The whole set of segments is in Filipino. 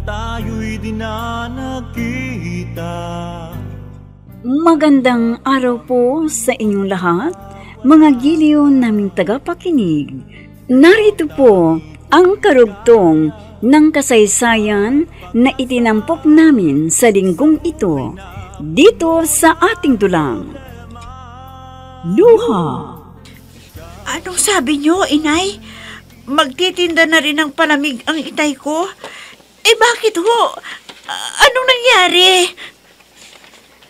tayo'y di na nagkita. Magandang araw po sa inyong lahat, mga giliw naming tagapakinig. Narito po ang karugtong ng kasaysayan na itinampok namin sa linggong ito, dito sa ating dulang. Luha. Anong sabi niyo, inay? Magtitinda na rin ng palamig ang itay ko? Bakit ho? Anong nangyari?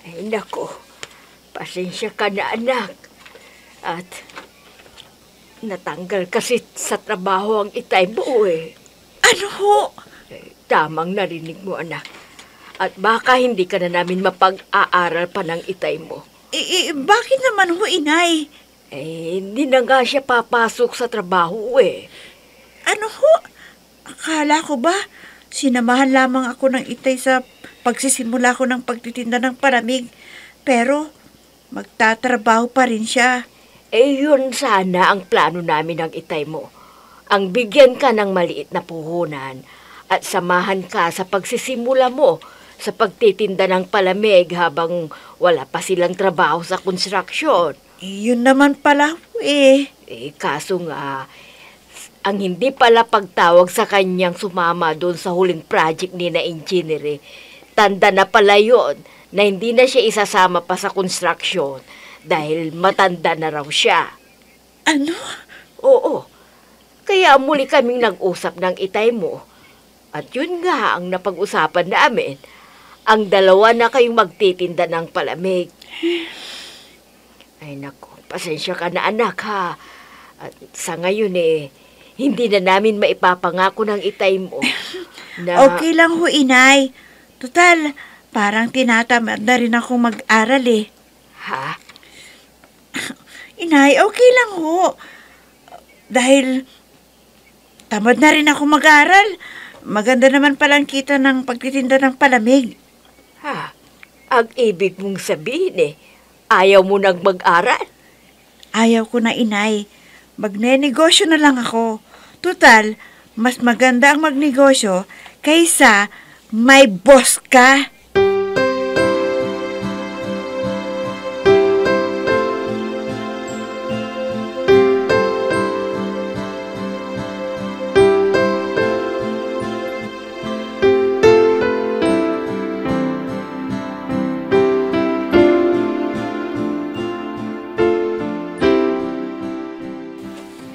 Ay, nako. Pasensya ka na, anak. At natanggal kasi sa trabaho ang itay mo, eh. Ano ho? Tamang narinig mo, anak. At baka hindi ka na namin mapag-aaral pa ng itay mo. Bakit naman ho, inay? Hindi na nga siya papasok sa trabaho, eh. Ano ho? Akala ko ba, sinamahan lamang ako ng itay sa pagsisimula ko ng pagtitinda ng palamig. Pero, magtatrabaho pa rin siya. Yun sana ang plano namin ng itay mo. Ang bigyan ka ng maliit na puhunan at samahan ka sa pagsisimula mo sa pagtitinda ng palamig habang wala pa silang trabaho sa construction. Yun naman pala ho, eh. Kaso nga, ang hindi pala pagtawag sa kanyang sumama doon sa huling project ni na engineer, tanda na pala yun na hindi na siya isasama pa sa construction dahil matanda na raw siya. Ano? Oo. Kaya muli kaming nag-usap ng itay mo. At yun nga ang napag-usapan namin. Ang dalawa na kayong magtitinda ng palamig. Ay naku, pasensya ka na anak ha. At sa ngayon hindi na namin maipapangako ng itay mo. Na... Okay lang ho, inay. Total, parang tinatamad na rin akong mag-aral eh. Ha? Inay, okay lang ho. Dahil tamad na rin ako mag-aral. Maganda naman palang kita ng pagtitinda ng palamig. Ha? Ang ibig mong sabihin ayaw mo nang mag-aral? Ayaw ko na, inay. Magne-negosyo na lang ako. Total, mas maganda ang magnegosyo kaysa may boss ka.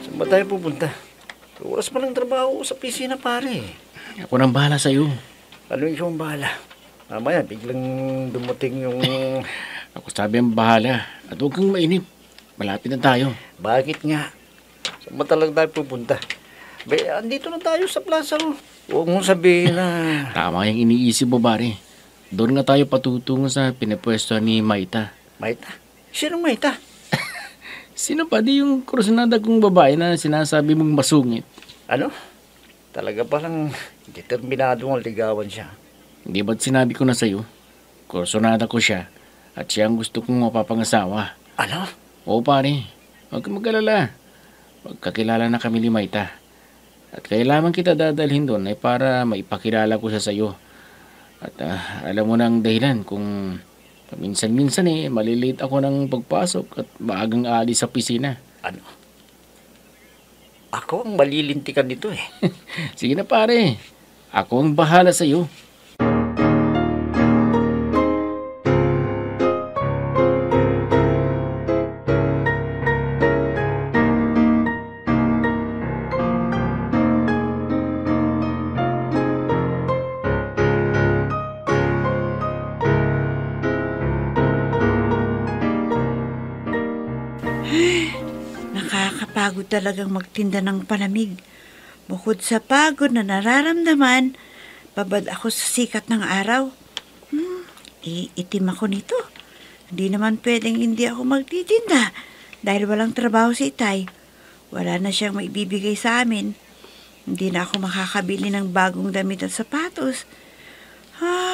Saan ba tayo pupunta? Oras pa ng trabaho sa pisina, pare. Ako nang bahala sa'yo. Ano yung ikaw ang bahala? Mamaya, biglang dumating yung... Ako sabi ang bahala. At huwag kang mainip. Malapit na tayo. Bakit nga? Saan ba talaga tayo pupunta? Andito na tayo sa plaza. Huwag mong sabihin na... Tama yung iniisip mo, pare. Doon nga tayo patutungo sa pinapwesto ni Maita. Maita? Sinong Maita? Sino pa di yung kursunada kong babae na sinasabi mong masungit? Ano? Talaga palang determinado ang ligawan siya. Hindi ba't sinabi ko na sa'yo? Kursunada ko siya at siya ang gusto kong mapapangasawa. Ano? Oo, pare. Huwag kang mag-alala. Magkakilala na kami ni Maita. At kailangan kita dadalhin doon ay para maipakilala ko siya sa'yo. At alam mo na ang dahilan kung minsan-minsan malilate ako ng pagpasok at maagang aalis sa pisina. Ano? Ako ang malilintikan nito eh. Sige na pare. Ako ang bahala sa'yo. Nakakapagod talagang magtinda ng palamig. Bukod sa pagod na nararamdaman, babad ako sa sikat ng araw. Iitim ako nito. Hindi naman pwedeng hindi ako magtitinda dahil walang trabaho si Itay. Wala na siyang maibibigay sa amin. Hindi na ako makakabili ng bagong damit at sapatos.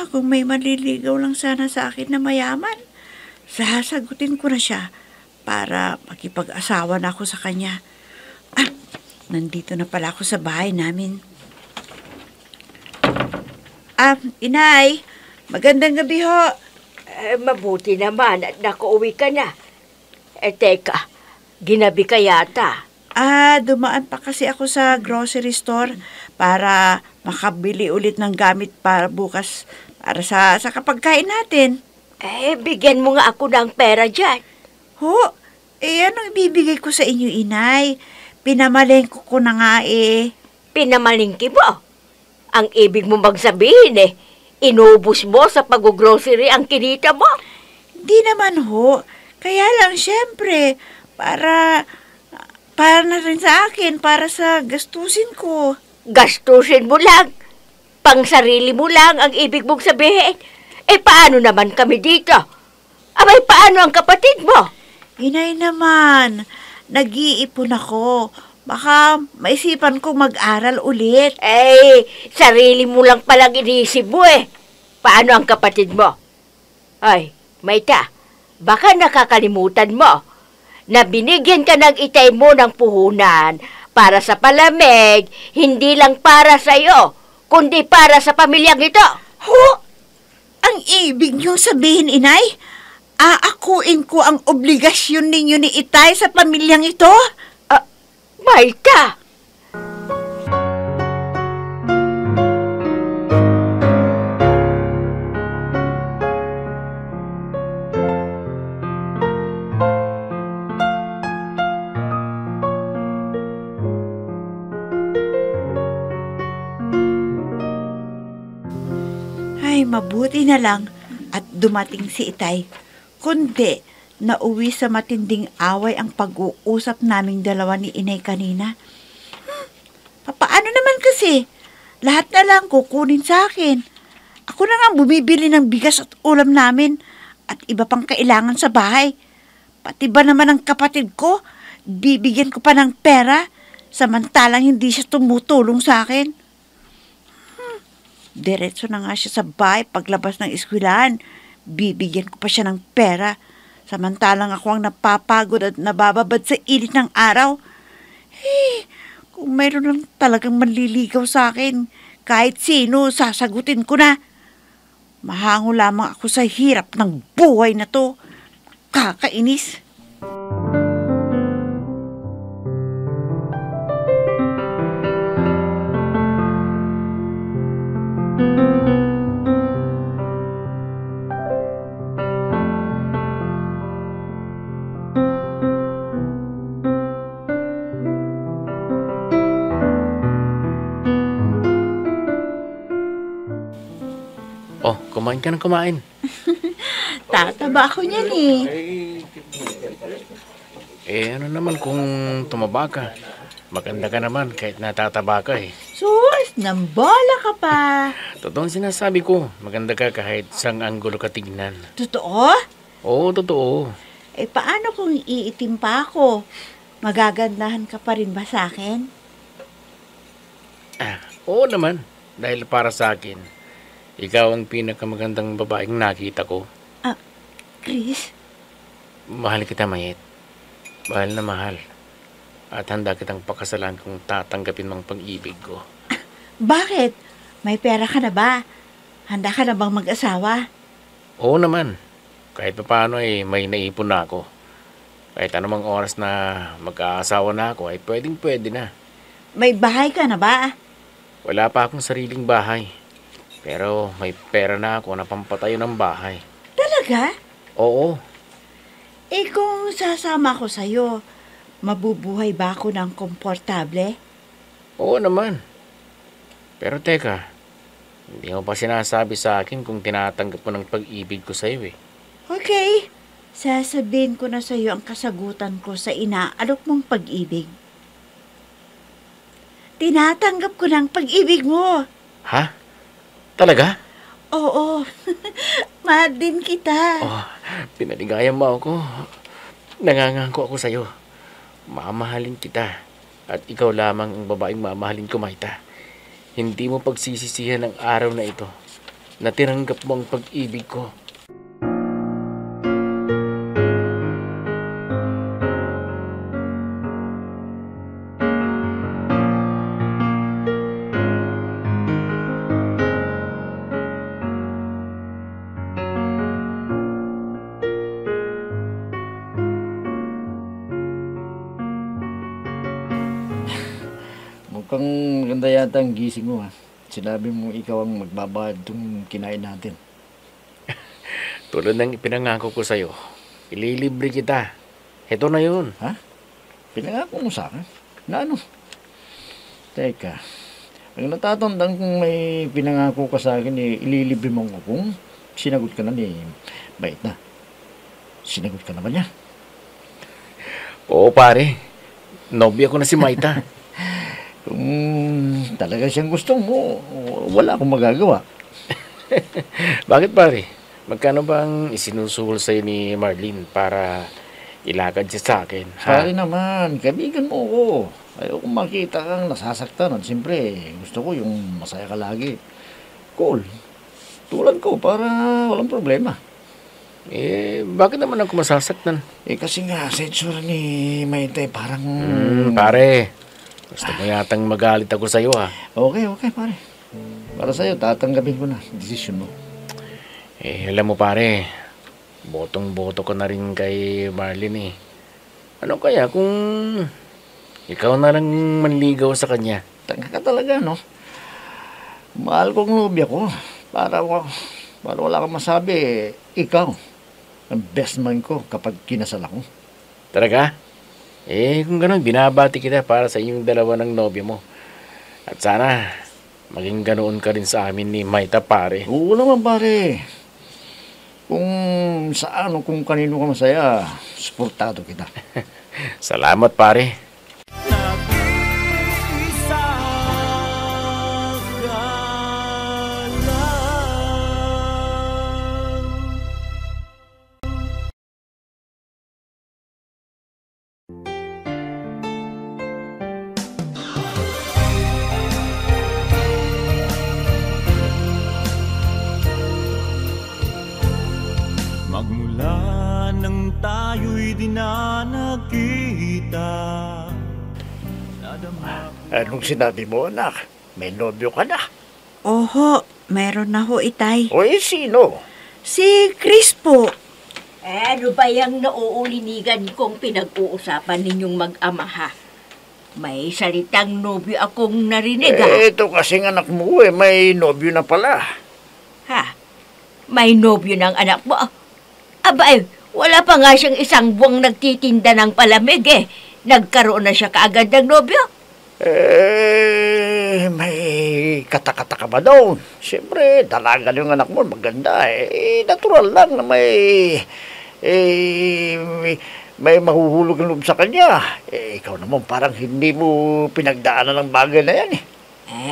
Kung may manliligaw lang sana sa akin na mayaman, sasagutin ko na siya para makipag-asawa na ako sa kanya. Nandito na pala ako sa bahay namin. Inay, magandang gabi ho. Mabuti naman at nakauwi ka na. Teka, ginabi ka yata. Dumaan pa kasi ako sa grocery store para makabili ulit ng gamit para bukas para sa kapagkain natin. Bigyan mo nga ako ng pera dyan. Ho, anong ibibigay ko sa inyo, inay? Pinamalengko ko na nga Pinamalingki mo. Ang ibig mo magsabihin inubos mo sa pag-grocery ang kinita mo. Di naman ho. Kaya lang, syempre, para na rin sa akin, para sa gastusin ko. Gastusin mo lang. Pang sarili mo lang ang ibig mong sabihin. Paano naman kami dito? Abay, paano ang kapatid mo? Inay naman, nag-iipon ako. Baka maisipan ko mag-aral ulit. Sarili mo lang palang iniisip mo Paano ang kapatid mo? Ay, Maita, baka nakakalimutan mo na binigyan ka ng itay mo ng puhunan para sa palamig, hindi lang para sa iyo, kundi para sa pamilyang ito. Ho? Ang ibig niyong sabihin, inay? Aakuin ko ang obligasyon ninyo ni itay sa pamilyang ito? Maita! Ay, mabuti na lang at dumating si itay. Kundi, nauwi sa matinding away ang pag-uusap naming dalawa ni inay kanina. Paano naman kasi? Lahat na lang kukunin sa akin. Ako na nga bumibili ng bigas at ulam namin at iba pang kailangan sa bahay. Pati ba naman ang kapatid ko, bibigyan ko pa ng pera samantalang hindi siya tumutulong sa akin. Diretso na nga siya sa bahay paglabas ng eskwelahan. Bibigyan ko pa siya ng pera samantalang ako ang napapagod at nabababad sa init ng araw. Kung mayroon lang talagang manliligaw sa akin, kahit sino, sasagutin ko na. Mahango lamang ako sa hirap ng buhay na to. Kakainis. Kumain ka ng kumain. Tataba ako niyan Ano naman kung tumaba ka? Maganda ka naman kahit natataba ka Sus, nambola ka pa. Totoo ang sinasabi ko. Maganda ka kahit sang anggulo ka tignan. Totoo? Oo, totoo. Paano kung iitim pa ako? Magagandahan ka pa rin ba sa akin? Oo naman. Dahil para sa akin, ikaw ang pinakamagandang babaeng nakita ko. Chris? Mahal kita, Mayet. Mahal na mahal. At handa kitang pakasalan kung tatanggapin mong pag-ibig ko. Bakit? May pera ka na ba? Handa ka na bang mag-asawa? Oo naman. Kahit paano may naipon na ako. Kahit anumang oras na mag-aasawa na ako ay pwedeng-pwede na. May bahay ka na ba? Wala pa akong sariling bahay. Pero may pera na ako na pampatayo ng bahay. Talaga? Oo. Kung sasama ko sa'yo, mabubuhay ba ako ng komportable? Oo naman. Pero teka, hindi mo pa sinasabi sa akin kung tinatanggap mo ng pag-ibig ko sa'yo Okay. Sasabihin ko na sa'yo ang kasagutan ko sa inaalok mong pag-ibig. Tinatanggap ko ng pag-ibig mo. Ha? Talaga? Oo. Mahal din kita. Pinaligayan mo ako. Nangangako ako sa'yo. Mamahalin kita. At ikaw lamang ang babaeng mamahalin ko, Maita. Hindi mo pagsisisihan ang araw na ito na tinanggap mo ang pag-ibig ko. mukhang maganda yata ang gising mo ha. Sinabi mo ikaw ang magbabahad itong kinain natin. Tulad ng ipinangako ko sa'yo, ililibre kita. Ito na yun. Ha? Pinangako mo sa akin? Na ano? Teka, ang natatandaan kung may pinangako ka sa akin, ililibre mo ko kung sinagot ka na ni Bait na. Sinagot ka naman niya. Oo pare, nobya ko na si Maita. Kung talaga siyang gusto mo, wala akong magagawa. Bakit pare? Magkano ba ang isinusuhol sa'yo ni Marlene para ilakad siya sa akin? Pare naman, kaibigan mo ko. Ayoko makita kang nasasaktan at siyempre gusto ko yung masaya ka lagi. Cool. Tulad ko para walang problema. Bakit naman ako masasaktan? Kasi nga, sa itsura ni Maite, parang... Pare, gusto mo yatang magalit ako sa'yo ha? Okay, pare. Para sa'yo, tatanggapin ko na. Desisyon mo. Alam mo pare, botong-boto ko na rin kay Marlene eh. Ano kaya kung ikaw na lang manligaw sa kanya? Tanga ka talaga, no? Mahal kong nobya ko. Para wala kang masabi, ikaw ang best man ko kapag kinasal ako. Talaga? Kung gano'n, binabati kita para sa inyong dalawa ng nobya mo. At sana, maging ganoon ka rin sa amin ni Maita, pare. Oo naman, pare. Kung kanino ka masaya, suportado kita. Salamat, pare. Nag-iisa ka lang. Magmula nang tayo'y di na nagkita, nadama Anong sinabi mo, anak? May nobyo ka na. Oho, meron na ho, itay. O sino? Si Chris po. Ano ba yung nauulinigan kong pinag-uusapan ninyong mag-ama ha? May salitang nobyo akong narinig ha? Ito kasing anak mo may nobyo na pala. Ha? May nobyo ng anak mo? Abay, wala pa nga siyang isang buwang nagtitinda ng palamig eh. Nagkaroon na siya kaagad ng nobyo. May katakata ka ba doon? Siyempre, dalaga yung anak mo, maganda natural lang na may mahuhulog ng loob sa kanya. Ikaw naman parang hindi mo pinagdaanan ng bagay na yan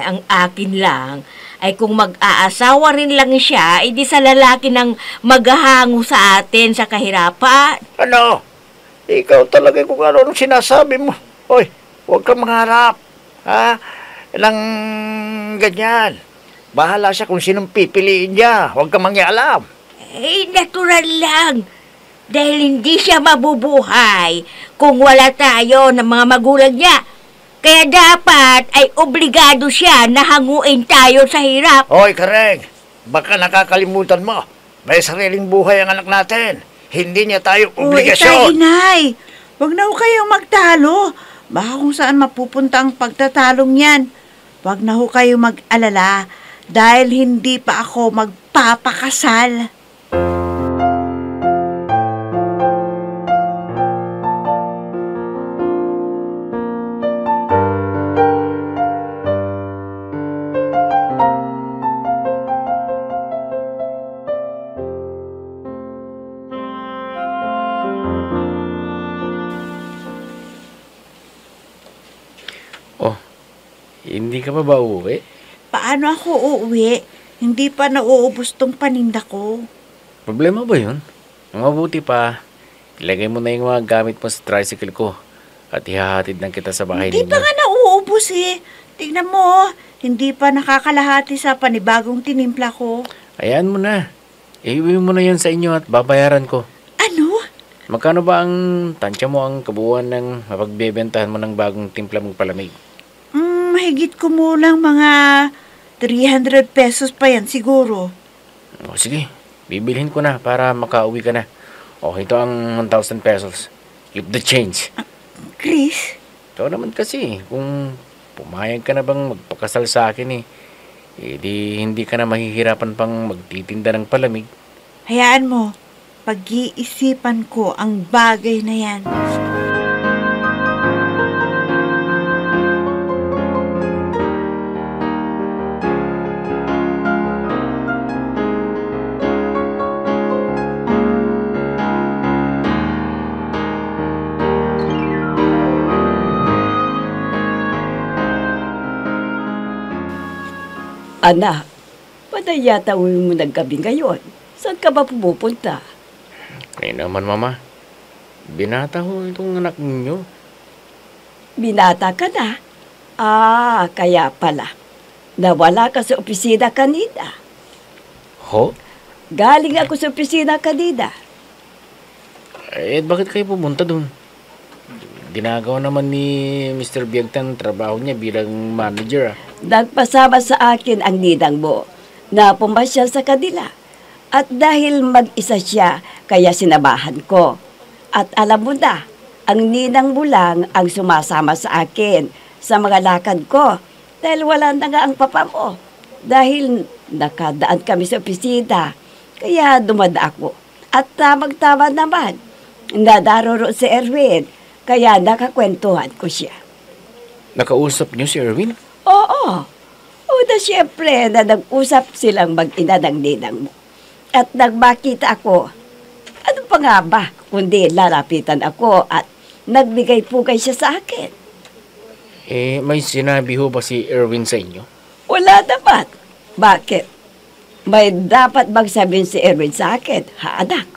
Ang akin lang ay kung mag-aasawa rin lang siya, di sa lalaki ng maghahango sa atin sa kahirapan. Ano? Ikaw talaga kung ano sinasabi mo. Hoy, huwag kang mangarap. Ha? Nang ganyan. Bahala siya kung sinong pipiliin niya. Huwag kang mangyalam. Natural lang. Dahil hindi siya mabubuhay kung wala tayo ng mga magulang niya. Kaya dapat ay obligado siya na hanguin tayo sa hirap. Hoy, Kareng. Baka nakakalimutan mo. May sariling buhay ang anak natin. Hindi niya tayo Itay, obligasyon. inay. Huwag na ho kayong magtalo. Baka kung saan mapupunta ang pagtatalong yan. Huwag na ho kayong mag-alala dahil hindi pa ako magpapakasal. Hindi ka pa uuwi? Paano ako uuwi? Hindi pa nauubos tong paninda ko. Problema ba yun? Ang mabuti pa, ilagay mo na yung mga gamit mo sa tricycle ko at ihahatid na kita sa bahay Hindi ninyo. pa nga nauubos eh. Tingnan mo, hindi pa nakakalahati sa panibagong tinimpla ko. Ayan mo na. Iuwi mo na yan sa inyo at babayaran ko. Ano? Magkano ba ang tansya mo ang kabuuan ng mapagbebentahan mo ng bagong timpla mong palamig? Mahigit ko mo lang mga 300 pesos pa yan siguro. O sige, bibilhin ko na para makauwi ka na. O ito ang 1,000 pesos. Keep the change. Chris, Ito naman kasi, kung pumayag ka na bang magpakasal sa akin eh? Eh di hindi ka na mahihirapan pang magtitinda ng palamig. Hayaan mo, pag-iisipan ko ang bagay na yan. Anak, patay yata uwi mo naggabi ngayon. Saan ka ba pumupunta? Eh naman mama, binata ho itong anak ninyo. Binata ka na? Ah, kaya pala. Nawala ka sa opisina kanina. Ho? Galing ako sa opisina kanina. Eh bakit kayo pumunta dun? Ginagawa naman ni Mr. Biagtan trabaho niya bilang manager. Nagpasama sa akin ang ninang mo na pumasyal sa kanila. At dahil mag-isa siya, kaya sinamahan ko. At alam mo na, ang ninang mo lang ang sumasama sa akin sa mga lakad ko. Dahil wala na nga ang papa mo. Dahil nakadaan kami sa opisina, kaya dumada ako. At tamang-tama naman, nadaroro si Erwin, kaya nakakwentuhan ko siya. Nakausap niyo si Erwin? Oo. Una siyempre na nag-usap silang mag-ina ng ninang mo. At nagmakita ako, ano pa nga ba, kundi lalapitan ako at nagbigay-pugay siya sa akin. Eh, may sinabi ho ba si Erwin sa inyo? Wala naman. Bakit? May dapat magsabihin si Erwin sa akin, ha anak?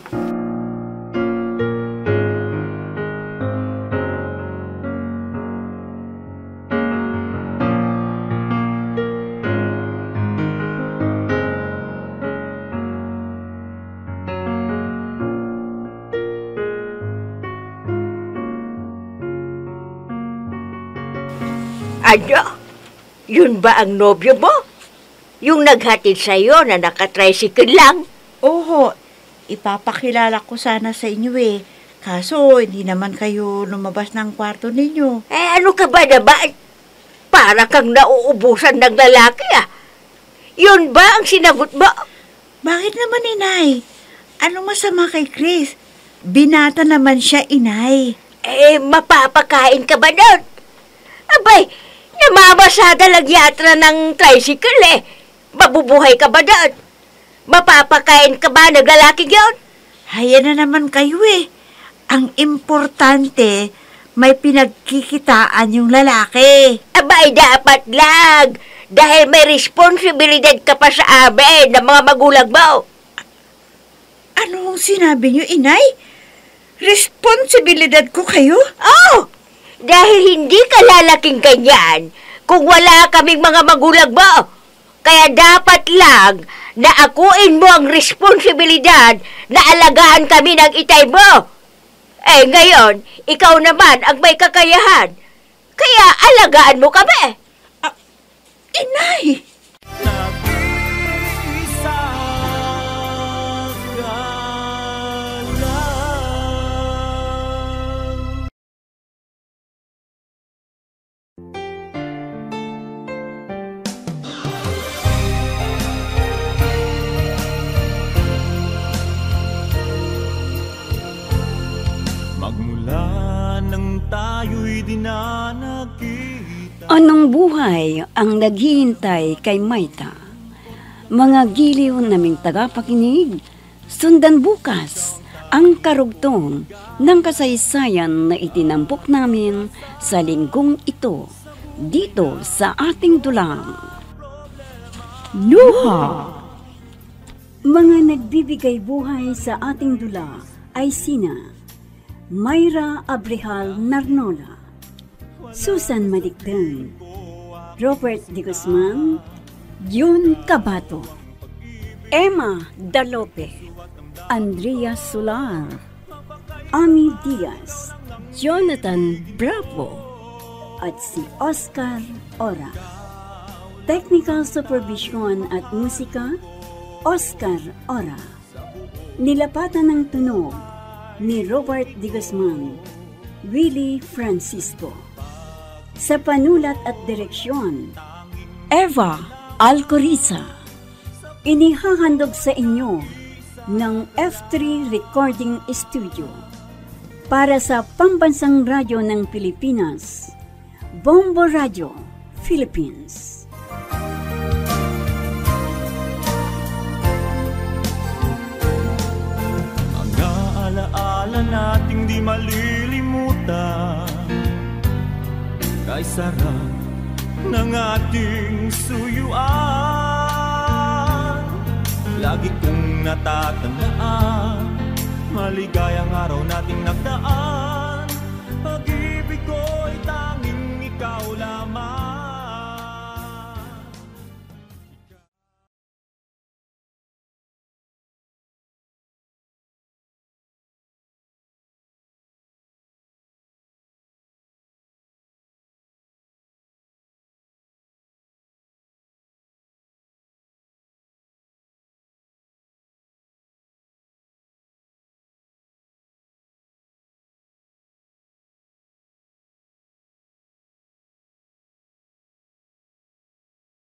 Ano? Yun ba ang nobyo mo? Yung naghatid sa'yo na nakatricycle lang? Oo, ipapakilala ko sana sa inyo eh. Kaso, hindi naman kayo lumabas ng kwarto ninyo. Eh, ano ka ba naman? Para kang nauubusan ng lalaki ah. Yun ba ang sinagot mo? Bakit naman, inay? Anong masama kay Chris? Binata naman siya, inay. Eh, mapapakain ka ba nun? Abay, namamasada lang yatra ng tricycle eh. Mabubuhay ka ba doon? Mapapakain ka ba ng lalaki yun? Haya na naman kayo eh. Ang importante, may pinagkikitaan yung lalaki. Abay, dapat lang. Dahil may responsibilidad ka pa sa amin ng mga magulang mo. Anong sinabi niyo, inay? Responsibilidad ko kayo? Oh! Dahil hindi ka lalaking ganyan kung wala kaming mga magulang mo. Kaya dapat lang na akuin mo ang responsibilidad na alagaan kami ng itay mo. Eh ngayon, ikaw naman ang may kakayahan. Kaya alagaan mo kami. Inay! Nag-iisa ka lang. Magmula nang tayo'y di na nagkita. Anong buhay ang naghihintay kay Maita? Mga giliw naming tagapakinig, sundan bukas ang karugtong ng kasaysayan na itinampok namin sa linggong ito dito sa ating dulang. Luha! Mga nagbibigay buhay sa ating dula ay sina Mayra Abrehal Narnola, Susan Malikdan, Robert De Guzman, Jun Cabato, Emma Dalope, Andrea Solar, Ami Diaz, Jonathan Bravo, at si Oscar Ora. Technical Supervision at Musika, Oscar Ora. Nilapatan ng tunog ni Robert De Guzman, Willie Francisco. Sa panulat at direksyon, Eva Alcoriza. Inihahandog sa inyo ng F3 Recording Studio. Para sa Pambansang Radyo ng Pilipinas, Bombo Radio, Philippines. Ang naalaala nating di malilimutan, kay sarap ng ating suyuan. Lagi kong natatandaan, maligayang araw nating nagdaan.